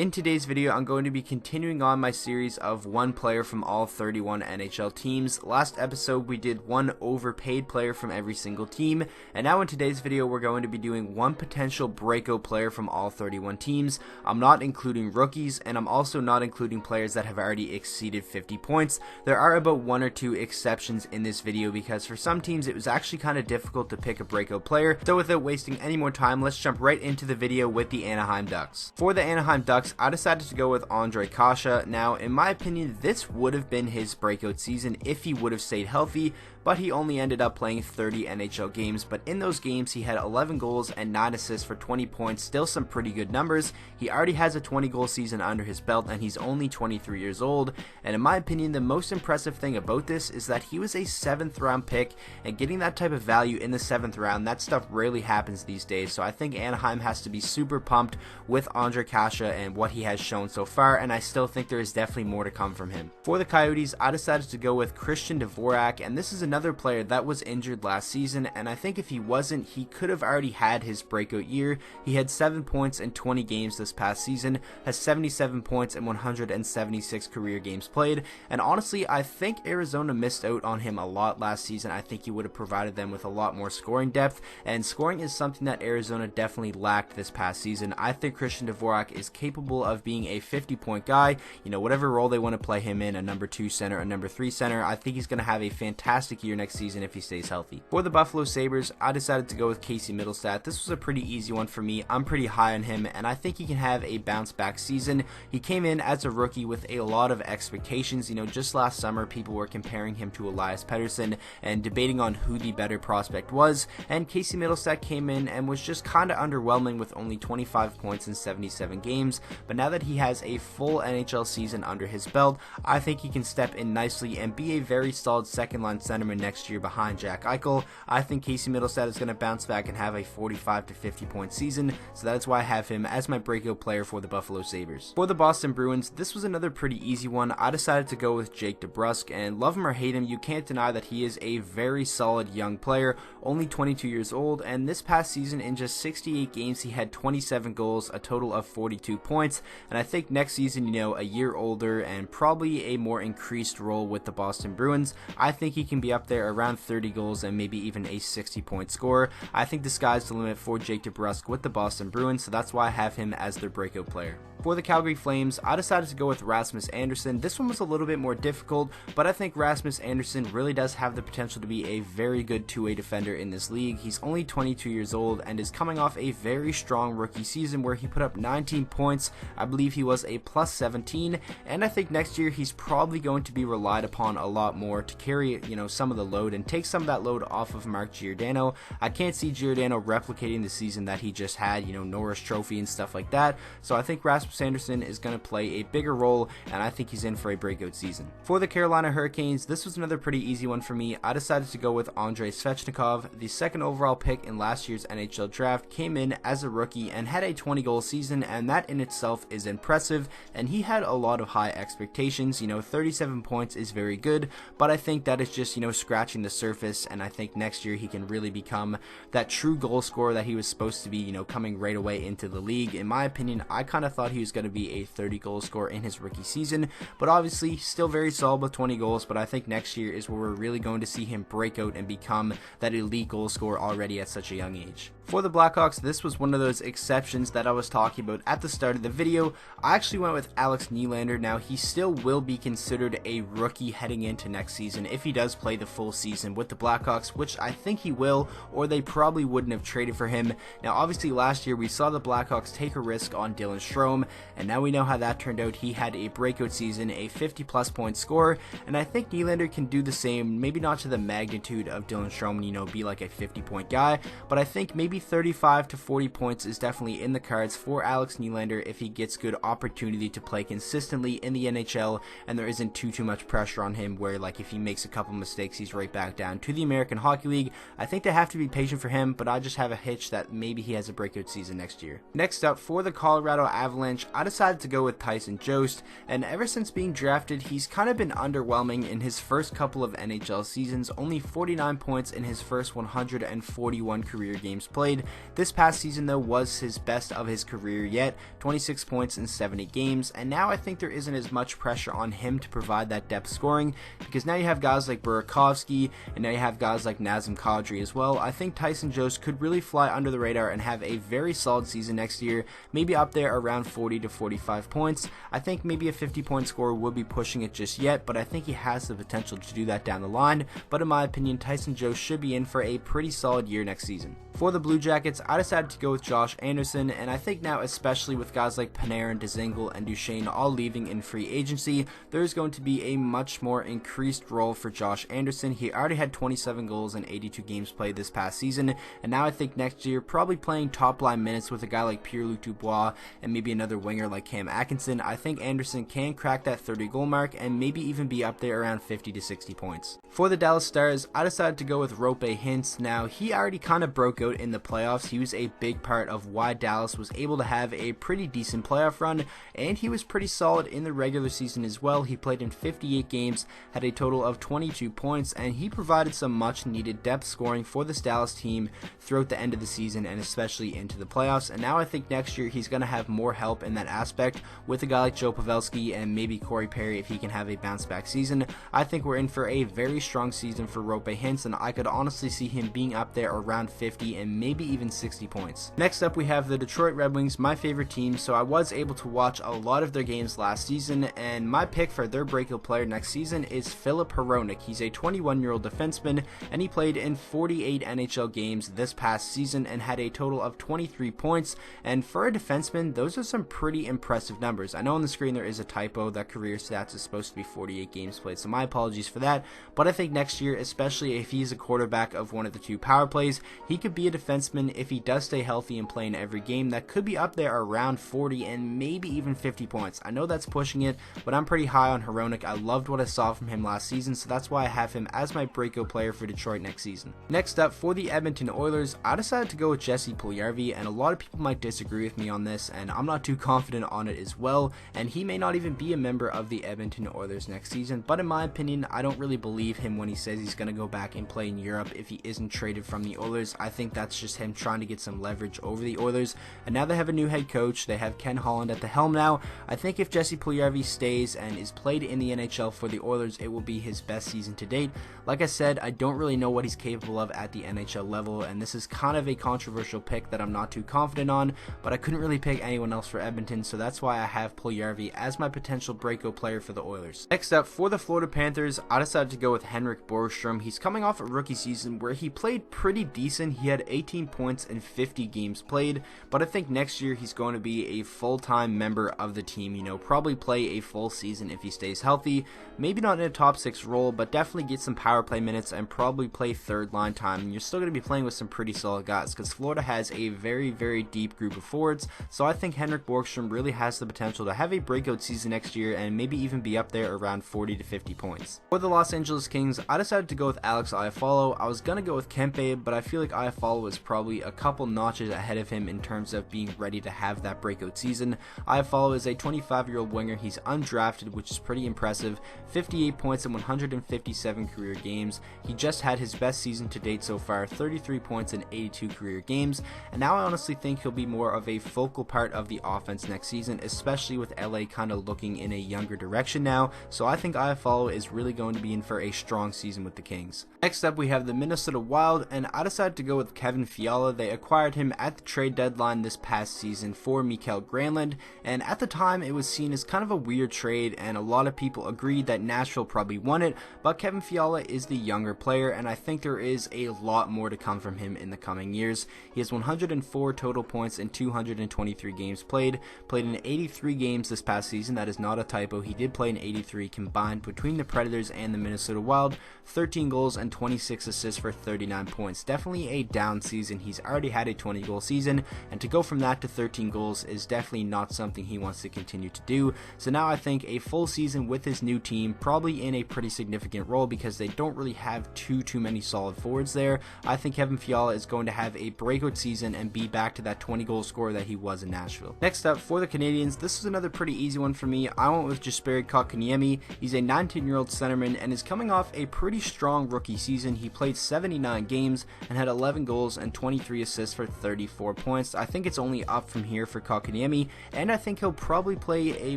In today's video, I'm going to be continuing on my series of one player from all 31 NHL teams. Last episode, we did one overpaid player from every single team, and now in today's video, we're going to be doing one potential breakout player from all 31 teams. I'm not including rookies, and I'm also not including players that have already exceeded 50 points. There are about one or two exceptions in this video because for some teams, it was actually kind of difficult to pick a breakout player. So without wasting any more time, let's jump right into the video with the Anaheim Ducks. For the Anaheim Ducks, I decided to go with Ondrej Kase. Now, in my opinion, this would have been his breakout season if he would have stayed healthy, but he only ended up playing 30 NHL games. But in those games, he had 11 goals and 9 assists for 20 points, still some pretty good numbers. He already has a 20-goal season under his belt, and he's only 23 years old. And in my opinion, the most impressive thing about this is that he was a 7th round pick, and getting that type of value in the 7th round, that stuff rarely happens these days. So I think Anaheim has to be super pumped with Ondrej Kase and what he has shown so far, and I still think there is definitely more to come from him. For the Coyotes, I decided to go with Christian Dvorak, and this is another player that was injured last season, and I think if he wasn't, he could have already had his breakout year. He had 7 points in 20 games this past season, has 77 points in 176 career games played, and honestly, I think Arizona missed out on him a lot last season. I think he would have provided them with a lot more scoring depth, and scoring is something that Arizona definitely lacked this past season. I think Christian Dvorak is capable of being a 50-point guy, whatever role they want to play him in, a number 2 center, a number 3 center. I think he's going to have a fantastic year next season if he stays healthy. For the Buffalo Sabres, I decided to go with Casey Mittelstadt. This was a pretty easy one for me. I'm pretty high on him, and I think he can have a bounce back season. He came in as a rookie with a lot of expectations. Just last summer, people were comparing him to Elias Pettersson and debating on who the better prospect was, and Casey Mittelstadt came in and was just kind of underwhelming with only 25 points in 77 games, but now that he has a full NHL season under his belt, I think he can step in nicely and be a very solid second-line centerman next year behind Jack Eichel. I think Casey Mittelstadt is going to bounce back and have a 45 to 50 point season, so that's why I have him as my breakout player for the Buffalo Sabres. For the Boston Bruins, this was another pretty easy one. I decided to go with Jake DeBrusk, and love him or hate him, you can't deny that he is a very solid young player, only 22 years old, and this past season in just 68 games, he had 27 goals, a total of 42 points, and I think next season, a year older and probably a more increased role with the Boston Bruins, I think he can be up there around 30 goals and maybe even a 60-point scorer. I think the sky's the limit for Jake DeBrusk with the Boston Bruins, so that's why I have him as their breakout player. For the Calgary Flames, I decided to go with Rasmus Andersson. This one was a little bit more difficult, but I think Rasmus Andersson really does have the potential to be a very good two-way defender in this league. He's only 22 years old and is coming off a very strong rookie season where he put up 19 points. I believe he was a plus 17, and I think next year he's probably going to be relied upon a lot more to carry, some of the load and take some of that load off of Mark Giordano. I can't see Giordano replicating the season that he just had, Norris Trophy and stuff like that. So I think Rasmus Andersson is going to play a bigger role, and I think he's in for a breakout season. For the Carolina Hurricanes, this was another pretty easy one for me. I decided to go with Andrei Svechnikov. The 2nd overall pick in last year's NHL draft came in as a rookie and had a 20-goal season, and that in itself is impressive, and he had a lot of high expectations. 37 points is very good, but I think that is just, scratching the surface, and I think next year he can really become that true goal scorer that he was supposed to be, coming right away into the league. In my opinion, I kind of thought he was going to be a 30-goal scorer in his rookie season, but obviously still very solid with 20 goals, but I think next year is where we're really going to see him break out and become that elite goal scorer already at such a young age. For the Blackhawks, this was one of those exceptions that I was talking about at the start of the video. I actually went with Alex Nylander. Now, he still will be considered a rookie heading into next season if he does play the full season with the Blackhawks, which I think he will, or they probably wouldn't have traded for him. Now, obviously, last year we saw the Blackhawks take a risk on Dylan Strome, and now we know how that turned out. He had a breakout season, a 50-plus point scorer, and I think Nylander can do the same, maybe not to the magnitude of Dylan Strome, be like a 50-point guy, but I think maybe 35 to 40 points is definitely in the cards for Alex Nylander if he gets good opportunity to play consistently in the NHL and there isn't too much pressure on him where, like, if he makes a couple mistakes, he's right back down to the American Hockey League. I think they have to be patient for him, but I just have a hitch that maybe he has a breakout season next year. Next up, for the Colorado Avalanche, Avalanche, I decided to go with Tyson Jost, and ever since being drafted, he's kind of been underwhelming in his first couple of NHL seasons, only 49 points in his first 141 career games played. This past season though was his best of his career yet, 26 points in 70 games, and now I think there isn't as much pressure on him to provide that depth scoring, because now you have guys like Burakovsky, and now you have guys like Nazem Kadri as well. I think Tyson Jost could really fly under the radar and have a very solid season next year, maybe up there around 40 to 45 points. I think maybe a 50-point scorer would be pushing it just yet, but I think he has the potential to do that down the line. But in my opinion, Tyson Jost should be in for a pretty solid year next season. For the Blue Jackets, I decided to go with Josh Anderson, and I think now, especially with guys like Panarin, Dzingel, and Duchesne all leaving in free agency, there's going to be a much more increased role for Josh Anderson. He already had 27 goals in 82 games played this past season, and now I think next year, probably playing top line minutes with a guy like Pierre-Luc Dubois and maybe another winger like Cam Atkinson, I think Anderson can crack that 30 goal mark and maybe even be up there around 50 to 60 points. For the Dallas Stars, I decided to go with Roope Hintz. Now, he already kind of broke out in the playoffs. He was a big part of why Dallas was able to have a pretty decent playoff run, and he was pretty solid in the regular season as well. He played in 58 games, had a total of 22 points, and he provided some much needed depth scoring for this Dallas team throughout the end of the season and especially into the playoffs. And now I think next year he's going to have more help in that aspect with a guy like Joe Pavelski and maybe Corey Perry if he can have a bounce back season. I think we're in for a very strong season for Roope Hintz, and I could honestly see him being up there around 50 and maybe even 60 points. Next up, we have the Detroit Red Wings, my favorite team, so I was able to watch a lot of their games last season, and my pick for their breakout player next season is Filip Hronek. He's a 21-year-old defenseman, and he played in 48 NHL games this past season and had a total of 23 points, and for a defenseman, those are some pretty impressive numbers. I know on the screen there is a typo, that career stats is supposed to be 48 games played, so my apologies for that, but I think next year, especially if he's a quarterback of one of the two power plays, he could be a defenseman if he does stay healthy and play in every game that could be up there around 40 and maybe even 50 points. I know that's pushing it, but I'm pretty high on Hronek. I loved what I saw from him last season, so that's why I have him as my breakout player for Detroit next season. Next up, for the Edmonton Oilers, I decided to go with Jesse Puljujarvi, and a lot of people might disagree with me on this, and I'm not too confident on it as well, and he may not even be a member of the Edmonton Oilers next season, but in my opinion, I don't really believe him when he says he's going to go back and play in Europe if he isn't traded from the Oilers. I think that's just him trying to get some leverage over the Oilers, and now they have a new head coach. They have Ken Holland at the helm now. I think if Jesse Puljujarvi stays and is played in the NHL for the Oilers, it will be his best season to date. Like I said, I don't really know what he's capable of at the NHL level, and this is kind of a controversial pick that I'm not too confident on, but I couldn't really pick anyone else for Edmonton, so that's why I have Puljujarvi as my potential breakout player for the Oilers. Next up, for the Florida Panthers, I decided to go with Henrik Borgstrom. He's coming off a rookie season where he played pretty decent. He had 18 points in 50 games played, but I think next year he's going to be a full-time member of the team, probably play a full season if he stays healthy, maybe not in a top 6 role, but definitely get some power play minutes and probably play third line time, and you're still going to be playing with some pretty solid guys because Florida has a very, very deep group of forwards, so I think Henrik Borgstrom really has the potential to have a breakout season next year and maybe even be up there around 40 to 50 points. For the Los Angeles Kings, I decided to go with Alex Iafallo. I was going to go with Kempe, but I feel like Iafallo is probably a couple notches ahead of him in terms of being ready to have that breakout season. Iafallo is a 25-year-old winger. He's undrafted, which is pretty impressive. 58 points in 157 career games. He just had his best season to date so far, 33 points in 82 career games, and now I honestly think he'll be more of a focal part of the offense next season, especially with LA kind of looking in a younger direction now, so I think Iafallo is really going to be in for a strong season with the Kings. Next up, we have the Minnesota Wild, and I decided to go with Kevin Fiala. They acquired him at the trade deadline this past season for Mikael Granlund, and at the time it was seen as kind of a weird trade, and a lot of people agreed that Nashville probably won it, but Kevin Fiala is the younger player, and I think there is a lot more to come from him in the coming years. He has 104 total points in 223 games played in 83 games this past season. That is not a typo. He did play in 83 combined between the Predators and the Minnesota Wild, 13 goals and 26 assists for 39 points. Definitely a down season. He's already had a 20-goal season, and to go from that to 13 goals is definitely not something he wants to continue to do. So now I think a full season with his new team, probably in a pretty significant role because they don't really have too many solid forwards there. I think Kevin Fiala is going to have a breakout season and be back to that 20-goal scorer that he was in Nashville. Next up, for the Canadiens, this is another pretty easy one for me. I went with Jesperi Kotkaniemi. He's a 19-year-old centerman and is coming off a pretty strong rookie season. He played 79 games and had 11 goals and 23 assists for 34 points. I think it's only up from here for Kotkaniemi, and I think he'll probably play a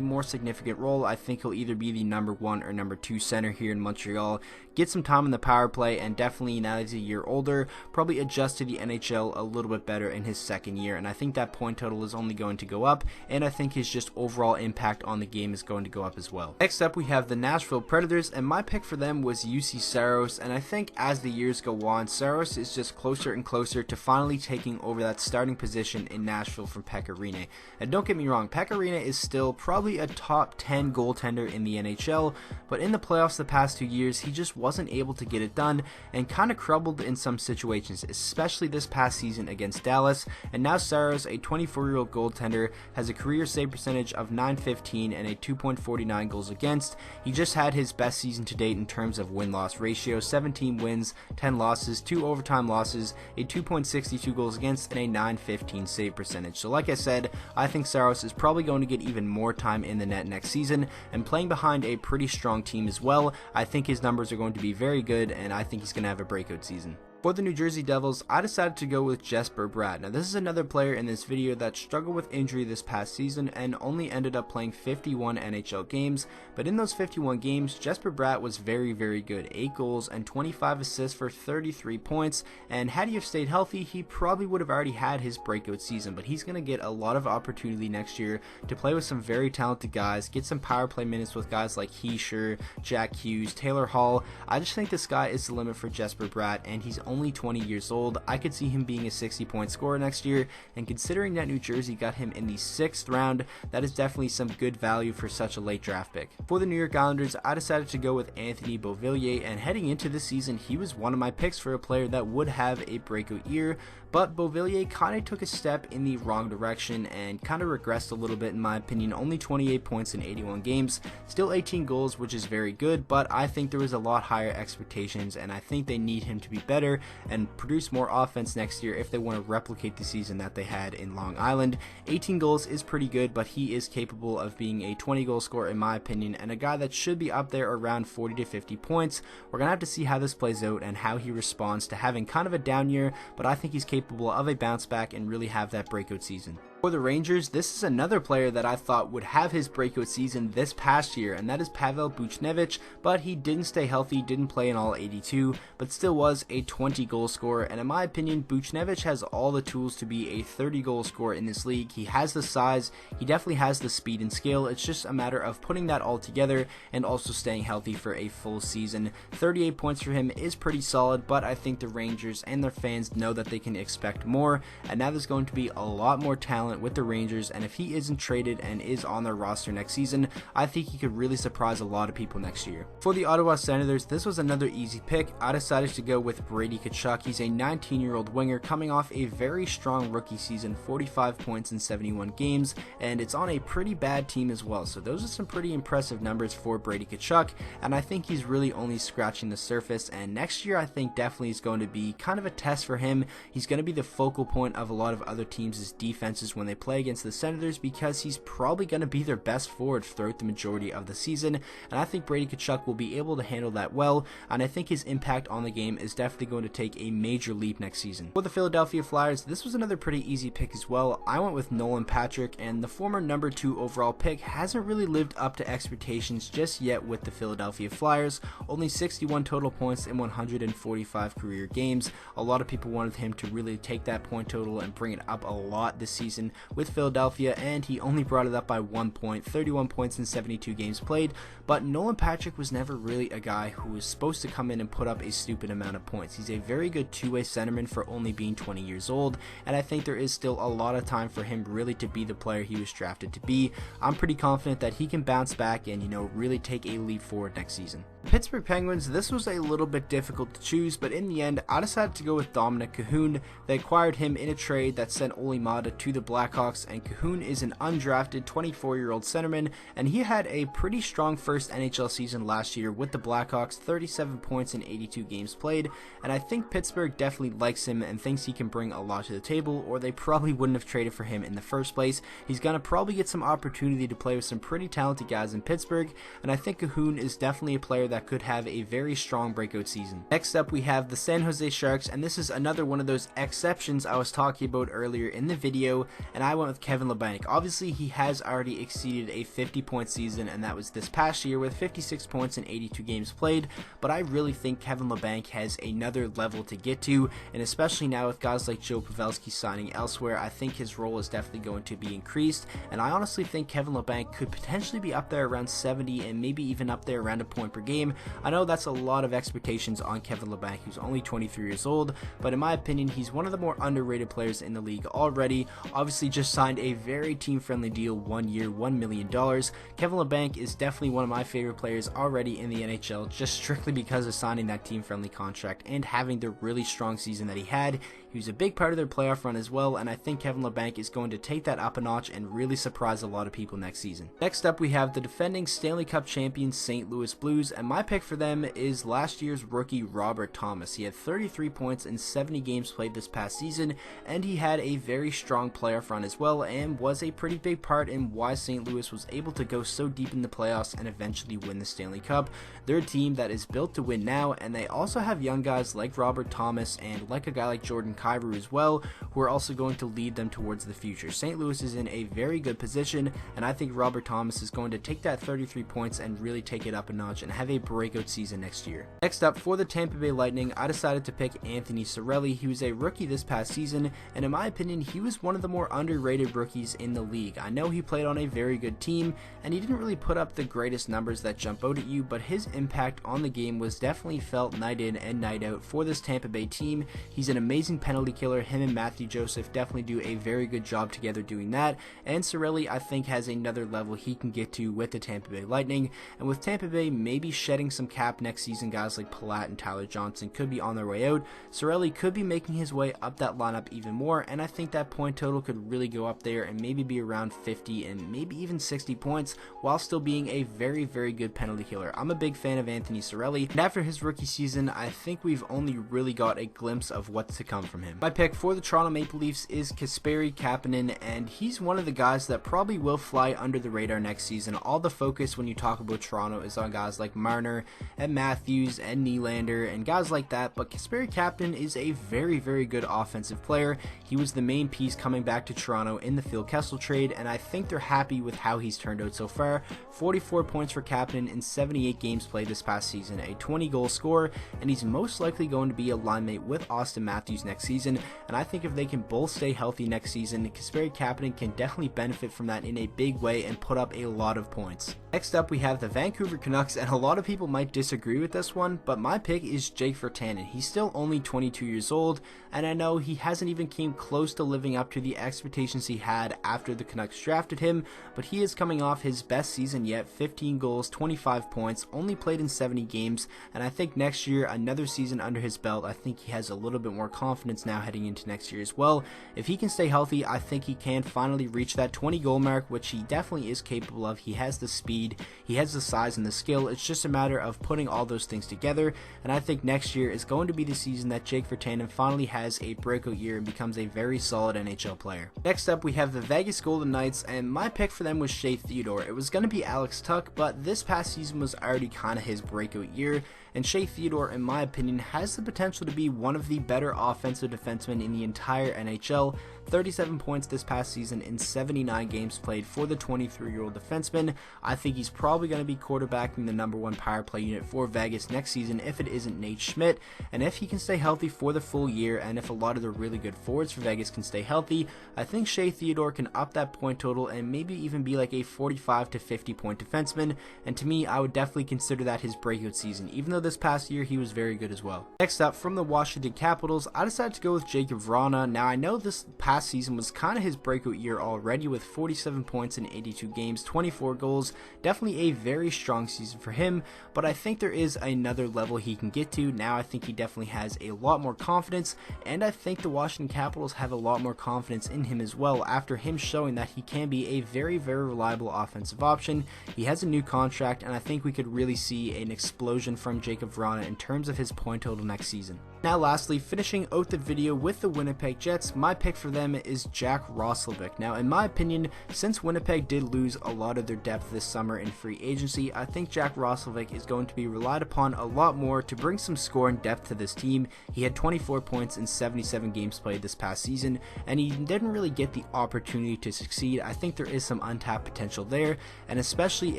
more significant role. I think he'll either be the number 1 or number 2 center here in Montreal, get some time in the power play, and definitely now that he's a year older, probably adjust to the NHL a little bit better in his second year. And I think that point total is only going to go up, and I think his just overall impact on the game is going to go up as well. Next up, we have the Nashville Predators, and my pick for them was UC Saros, and I think as the years go on, Saros is just closer and closer to finally taking over that starting position in Nashville from Pekka Rinne. And don't get me wrong, Pekka Rinne is still probably a top 10 goaltender in the NHL, but in the playoffs the past 2 years, he just wasn't able to get it done and kind of crumbled in some situations, especially this past season against Dallas. And now Saros, a 24-year-old goaltender, has a career save percentage of .915 and a 2.49 goals against. He just had his best season to date in terms of win-loss ratio: 17 wins, 10 losses, 2 overtime losses, a 2.62 goals against, and a .915 save percentage. So like I said, I think Saros is probably going to get even more time in the net next season, and playing behind a pretty strong team as well. I think his numbers are going to be very good, and I think he's going to have a breakout season. For the New Jersey Devils, I decided to go with Jesper Bratt. Now, this is another player in this video that struggled with injury this past season and only ended up playing 51 NHL games, but in those 51 games, Jesper Bratt was very good. 8 goals and 25 assists for 33 points, and had he have stayed healthy, he probably would have already had his breakout season, but he's going to get a lot of opportunity next year to play with some very talented guys, get some power play minutes with guys like Heischer, Jack Hughes, Taylor Hall. I just think the sky is the limit for Jesper Bratt, and he's only 20 years old. I could see him being a 60-point scorer next year, and considering that New Jersey got him in the 6th round, that is definitely some good value for such a late draft pick. For the New York Islanders, I decided to go with Anthony Beauvillier, and heading into the season, he was one of my picks for a player that would have a breakout year, but Beauvillier kind of took a step in the wrong direction and kind of regressed a little bit in my opinion. Only 28 points in 81 games, still 18 goals, which is very good, but I think there was a lot higher expectations, and I think they need him to be better and produce more offense next year if they want to replicate the season that they had in Long Island. 18 goals is pretty good, but he is capable of being a 20-goal scorer in my opinion, and a guy that should be up there around 40 to 50 points. We're gonna have to see how this plays out and how he responds to having kind of a down year, but I think he's capable of a bounce back and really have that breakout season. For the Rangers, this is another player that I thought would have his breakout season this past year, and that is Pavel Buchnevich, but he didn't stay healthy, didn't play in all 82, but still was a 20-goal scorer, and in my opinion, Buchnevich has all the tools to be a 30-goal scorer in this league. He has the size, he definitely has the speed and skill. It's just a matter of putting that all together and also staying healthy for a full season. 38 points for him is pretty solid, but I think the Rangers and their fans know that they can expect more, and now there's going to be a lot more talent with the Rangers, and if he isn't traded and is on their roster next season, I think he could really surprise a lot of people next year. For the Ottawa Senators, this was another easy pick. I decided to go with Brady Tkachuk. He's a 19-year-old winger coming off a very strong rookie season, 45 points in 71 games, and it's on a pretty bad team as well, so those are some pretty impressive numbers for Brady Tkachuk, and I think he's really only scratching the surface, and next year I think definitely is going to be kind of a test for him. He's going to be the focal point of a lot of other teams' defenses when they play against the Senators, because he's probably going to be their best forward throughout the majority of the season, and I think Brady Tkachuk will be able to handle that well, and I think his impact on the game is definitely going to take a major leap next season. For the Philadelphia Flyers, this was another pretty easy pick as well. I went with Nolan Patrick, and the former number 2 overall pick hasn't really lived up to expectations just yet with the Philadelphia Flyers. Only 61 total points in 145 career games. A lot of people wanted him to really take that point total and bring it up a lot this season, season with Philadelphia, and he only brought it up by 1 point, 31 points in 72 games played. But Nolan Patrick was never really a guy who was supposed to come in and put up a stupid amount of points. He's a very good two-way centerman for only being 20 years old, and I think there is still a lot of time for him really to be the player he was drafted to be. I'm pretty confident that he can bounce back and, really take a leap forward next season. Pittsburgh Penguins, this was a little bit difficult to choose, but in the end, I decided to go with Dominik Kahun. They acquired him in a trade that sent Olli Maatta to the Blackhawks, and Kahun is an undrafted 24-year-old centerman, and he had a pretty strong first NHL season last year with the Blackhawks, 37 points in 82 games played, and I think Pittsburgh definitely likes him and thinks he can bring a lot to the table, or they probably wouldn't have traded for him in the first place. He's going to probably get some opportunity to play with some pretty talented guys in Pittsburgh, and I think Kahun is definitely a player that could have a very strong breakout season. Next up, we have the San Jose Sharks, and this is another one of those exceptions I was talking about earlier in the video, and I went with Kevin Labanc. Obviously, he has already exceeded a 50-point season, and that was this past year with 56 points in 82 games played, but I really think Kevin Labanc has another level to get to, and especially now with guys like Joe Pavelski signing elsewhere, I think his role is definitely going to be increased, and I honestly think Kevin Labanc could potentially be up there around 70 and maybe even up there around a point per game. I know that's a lot of expectations on Kevin Labanc, who's only 23 years old, but in my opinion, he's one of the more underrated players in the league already. Obviously, just signed a very team-friendly deal, 1 year, $1 million. Kevin Labanc is definitely one of my favorite players already in the NHL, just strictly because of signing that team-friendly contract and having the really strong season that he had. He was a big part of their playoff run as well, and I think Kevin Labanc is going to take that up a notch and really surprise a lot of people next season. Next up, we have the defending Stanley Cup champions St. Louis Blues, and my pick for them is last year's rookie Robert Thomas. He had 33 points in 70 games played this past season, and he had a very strong playoff run as well, and was a pretty big part in why St. Louis was able to go so deep in the playoffs and eventually win the Stanley Cup. They're a team that is built to win now, and they also have young guys like Robert Thomas and like a guy like Jordan Kyrou as well, who are also going to lead them towards the future. St. Louis is in a very good position, and I think Robert Thomas is going to take that 33 points and really take it up a notch and have a breakout season next year. Next up, for the Tampa Bay Lightning, I decided to pick Anthony Cirelli. He was a rookie this past season, and in my opinion, he was one of the more underrated rookies in the league. I know he played on a very good team, and he didn't really put up the greatest numbers that jump out at you, but his impact on the game was definitely felt night in and night out for this Tampa Bay team. He's an amazing penalty killer. Him and Matthew Joseph definitely do a very good job together doing that, and Cirelli, I think, has another level he can get to with the Tampa Bay Lightning, and with Tampa Bay maybe shedding some cap next season, guys like Palat and Tyler Johnson could be on their way out. Cirelli could be making his way up that lineup even more, and I think that point total could really go up there and maybe be around 50 and maybe even 60 points while still being a very, very good penalty killer. I'm a big fan of Anthony Cirelli, and after his rookie season, I think we've only really got a glimpse of what's to come from him. My pick for the Toronto Maple Leafs is Kasperi Kapanen, and he's one of the guys that probably will fly under the radar next season. All the focus when you talk about Toronto is on guys like Marner and Matthews and Nylander and guys like that, but Kasperi Kapanen is a very, very good offensive player. He was the main piece coming back to Toronto in the Phil Kessel trade, and I think they're happy with how he's turned out so far. 44 points for Kapanen in 78 games played this past season, a 20-goal scorer, and he's most likely going to be a line mate with Austin Matthews next season, and I think if they can both stay healthy next season, Kasperi Kapanen can definitely benefit from that in a big way and put up a lot of points. Next up, we have the Vancouver Canucks, and a lot of people might disagree with this one, but my pick is Jake Virtanen. He's still only 22 years old, and I know he hasn't even came close to living up to the expectations he had after the Canucks drafted him, but he is coming off his best season yet, 15 goals, 25 points, only played in 70 games, and I think next year, another season under his belt, I think he has a little bit more confidence now heading into next year as well. If he can stay healthy, I think he can finally reach that 20 goal mark, which he definitely is capable of. He has the speed, he has the size and the skill. It's just a matter of putting all those things together, and I think next year is going to be the season that Jake Virtanen finally has a breakout year and becomes a very solid NHL player. Next up, we have the Vegas Golden Knights, and my pick for them was Shea Theodore. It was going to be Alex Tuch, but this past season was already kind of his breakout year, and Shea Theodore, in my opinion, has the potential to be one of the better offensive defensemen in the entire NHL. 37 points this past season in 79 games played for the 23-year-old defenseman. I think he's probably going to be quarterbacking the #1 power play unit for Vegas next season if it isn't Nate Schmidt, and if he can stay healthy for the full year, and if a lot of the really good forwards for Vegas can stay healthy, I think Shea Theodore can up that point total and maybe even be like a 45 to 50 point defenseman, and to me, I would definitely consider that his breakout season, even though this past year he was very good as well. Next up, from the Washington Capitals, I decided to go with Jacob Vrana. Now, I know this past season was kind of his breakout year already with 47 points in 82 games, 24 goals, definitely a very strong season for him, but I think there is another level he can get to. Now I think he definitely has a lot more confidence, and I think the Washington Capitals have a lot more confidence in him as well after him showing that he can be a very, very reliable offensive option. He has a new contract, and I think we could really see an explosion from Jacob Vrana in terms of his point total next season. Now lastly, finishing out the video with the Winnipeg Jets, my pick for them is Jack Roslovic. Now in my opinion, since Winnipeg did lose a lot of their depth this summer in free agency, I think Jack Roslovic is going to be relied upon a lot more to bring some score and depth to this team. He had 24 points in 77 games played this past season, and he didn't really get the opportunity to succeed. I think there is some untapped potential there, and especially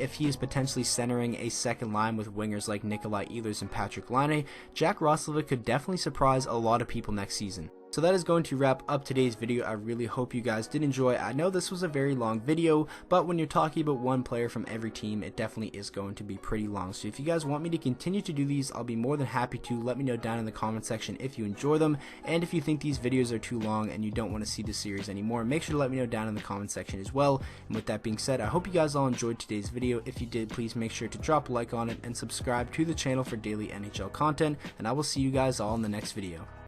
if he is potentially centering a second line with wingers like Nikolai Ehlers and Patrick Laine, Jack Roslovic could definitely surprise a lot of people next season. So that is going to wrap up today's video. I really hope you guys did enjoy. I know this was a very long video, but when you're talking about one player from every team, it definitely is going to be pretty long. So if you guys want me to continue to do these, I'll be more than happy to. Let me know down in the comment section if you enjoy them, and if you think these videos are too long and you don't want to see the series anymore, make sure to let me know down in the comment section as well. And with that being said, I hope you guys all enjoyed today's video. If you did, please make sure to drop a like on it and subscribe to the channel for daily NHL content, and I will see you guys all in the next video.